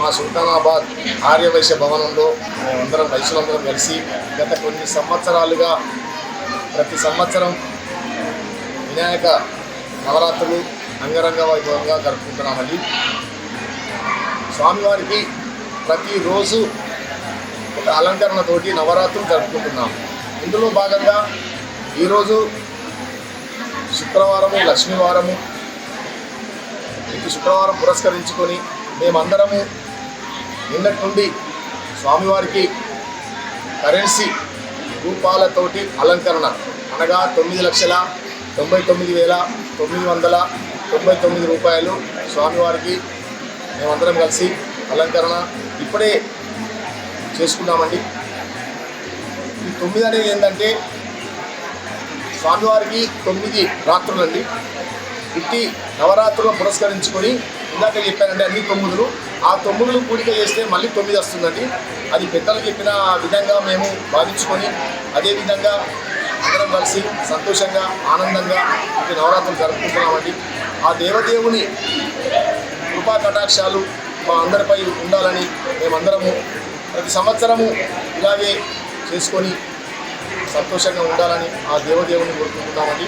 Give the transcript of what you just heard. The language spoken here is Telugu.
మా సుల్తానాబాద్ ఆర్యవైశ్య భవనంలో మేమందరం వైశ్యులందరం కలిసి గత కొన్ని సంవత్సరాలుగా ప్రతి సంవత్సరం వినాయక నవరాత్రులు అంగరంగ వైభవంగా జరుపుకుంటున్నామండి. స్వామివారికి ప్రతిరోజు ఒక అలంకరణతోటి నవరాత్రులు జరుపుకుంటున్నాం. ఇందులో భాగంగా ఈరోజు శుక్రవారము లక్ష్మీవారము, ఈ శుక్రవారం పురస్కరించుకొని మేమందరము నిన్నటి నుండి స్వామివారికి కరెన్సీ రూపాలతోటి అలంకరణ అనగా 9,99,999 రూపాయలు స్వామివారికి మేమందరం కలిసి అలంకరణ ఇప్పుడే చేసుకున్నామండి. ఈ 9 అనేది ఏంటంటే స్వామివారికి 9 రాత్రులండి. ఇట్టి నవరాత్రులను పురస్కరించుకొని ఇందాక చెప్పానంటే అన్ని 9 ఆ 9 కూడిక చేస్తే మళ్ళీ 9 వస్తుందండి. అది పెద్దలు చెప్పిన విధంగా మేము భావించుకొని అదేవిధంగా అందరం కలిసి సంతోషంగా ఆనందంగా ఇటు నవరాత్రులు జరుపుకుంటున్నామండి. ఆ దేవదేవుని కృపా కటాక్షాలు మా అందరిపై ఉండాలని మేమందరము ప్రతి సంవత్సరము ఇలాగే చేసుకొని సంతోషంగా ఉండాలని ఆ దేవదేవుని కోరుకుంటున్నామండి.